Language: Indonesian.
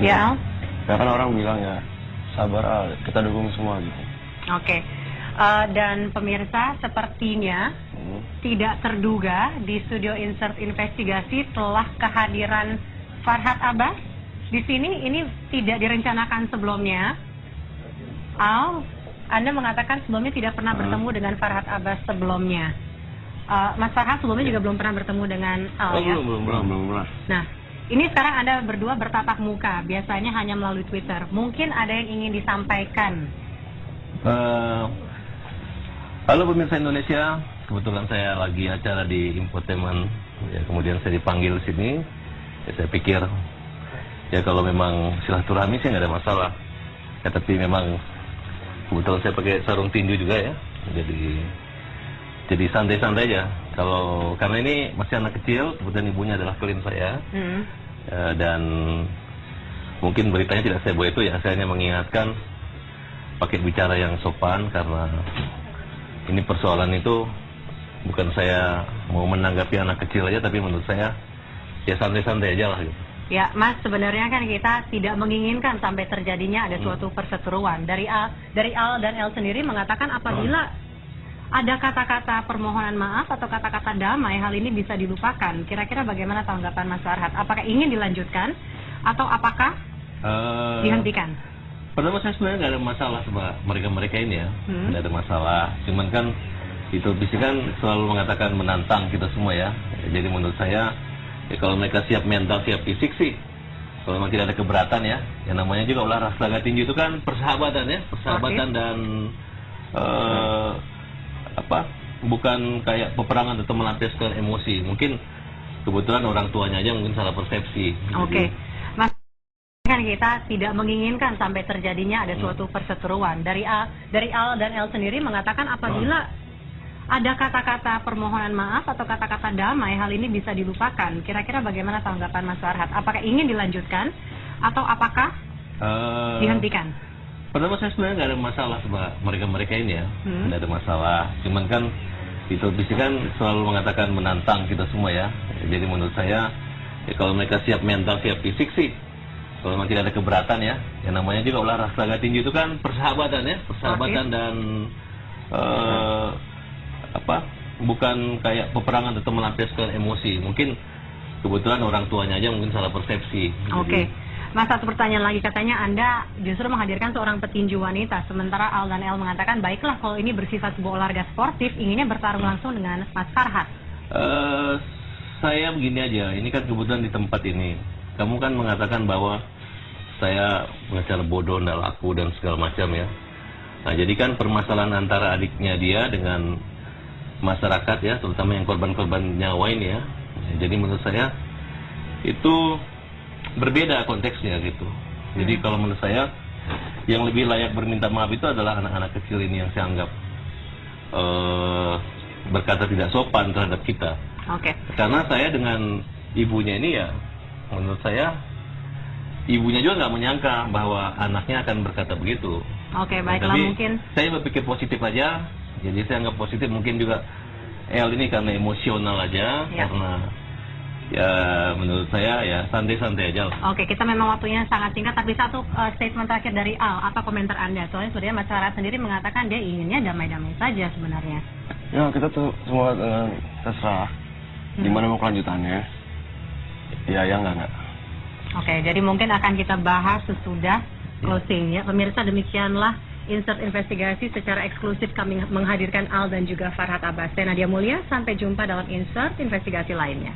Ya, Al? Ya kan orang bilang ya, sabar Al, kita dukung semua gitu. Oke. Dan pemirsa, sepertinya tidak terduga di studio Insert Investigasi telah kehadiran Farhad Abbas di sini. Ini tidak direncanakan sebelumnya. Al, Anda mengatakan sebelumnya tidak pernah bertemu dengan Farhad Abbas sebelumnya. Mas Farhad sebelumnya juga belum pernah bertemu dengan Al, ya? Belum pernah. Nah, ini sekarang Anda berdua bertatap muka, biasanya hanya melalui Twitter. Mungkin ada yang ingin disampaikan. Halo pemirsa Indonesia, kebetulan saya lagi acara di Infotainment, ya, kemudian saya dipanggil sini. Ya, saya pikir ya kalau memang silaturahmi sih nggak ada masalah. Ya, tapi memang kebetulan saya pakai sarung tinju juga ya, jadi santai-santai aja. Karena ini masih anak kecil, kemudian ibunya adalah klien saya, dan mungkin beritanya tidak saya buat itu ya. Saya hanya mengingatkan pakai bicara yang sopan, karena ini persoalan itu bukan saya mau menanggapi anak kecil aja, tapi menurut saya ya santai-santai aja lah gitu. Ya, Mas, sebenarnya kan kita tidak menginginkan sampai terjadinya ada suatu perseteruan. Dari Al dan El sendiri mengatakan apabila ada kata-kata permohonan maaf atau kata-kata damai, hal ini bisa dilupakan. Kira-kira bagaimana tanggapan Mas Farhad? Apakah ingin dilanjutkan atau apakah dihentikan? Pertama, saya sebenarnya nggak ada masalah sama mereka-mereka ini ya, nggak ada masalah. Cuman kan itu bisnis kan selalu mengatakan menantang kita semua ya. Jadi menurut saya ya, kalau mereka siap mental, siap fisik sih, kalau memang tidak ada keberatan ya. Yang namanya juga olahraga tinju itu kan persahabatan ya, dan bukan kayak peperangan atau melampiaskan emosi. Mungkin kebetulan orang tuanya aja mungkin salah persepsi. Oke. Mas, kan kita tidak menginginkan sampai terjadinya ada suatu perseteruan. Dari Al dan El sendiri mengatakan apabila ada kata-kata permohonan maaf atau kata-kata damai, hal ini bisa dilupakan. Kira-kira bagaimana tanggapan Mas Farhad? Apakah ingin dilanjutkan atau apakah dihentikan? Pertama, saya sebenarnya nggak ada masalah sama mereka-mereka ini ya, nggak ada masalah. Cuman kan itu bisnis kan selalu mengatakan menantang kita semua ya. Jadi menurut saya ya, kalau mereka siap mental, siap fisik sih, kalau memang tidak ada keberatan ya. Yang namanya juga olahraga tinju itu kan persahabatan ya, dan bukan kayak peperangan atau melampiaskan emosi. Mungkin kebetulan orang tuanya aja mungkin salah persepsi. Oke. Mas, satu pertanyaan lagi, katanya Anda justru menghadirkan seorang petinju wanita, sementara Al dan El mengatakan baiklah kalau ini bersifat sebuah olahraga sportif, inginnya bertarung langsung dengan Mas Farhad. Saya begini aja, ini kan kebetulan di tempat ini. Kamu kan mengatakan bahwa saya pengacara bodoh, nggak laku dan segala macam ya. Nah, jadi kan permasalahan antara adiknya dia dengan masyarakat ya, terutama yang korban-korban nyawa ini ya. Jadi menurut saya itu berbeda konteksnya gitu. Jadi kalau menurut saya yang lebih layak berminta maaf itu adalah anak-anak kecil ini yang saya anggap berkata tidak sopan terhadap kita. Oke. Karena saya dengan ibunya ini ya, menurut saya ibunya juga nggak menyangka bahwa anaknya akan berkata begitu. Oke, baiklah. Tapi mungkin saya berpikir positif aja. Jadi saya anggap positif, mungkin juga El ini karena emosional aja, karena ya menurut saya ya santai-santai aja lah. Oke, kita memang waktunya sangat singkat, tapi satu statement terakhir dari Al, apa komentar Anda? Soalnya sebenarnya Mas Farhad sendiri mengatakan dia inginnya damai-damai saja sebenarnya. Ya kita tuh semua terserah gimana mau kelanjutannya. Ya enggak. Oke, jadi mungkin akan kita bahas sesudah closing ya. Pemirsa, demikianlah Insert Investigasi secara eksklusif kami menghadirkan Al dan juga Farhad Abbas. Saya Nadia Mulia, sampai jumpa dalam Insert Investigasi lainnya.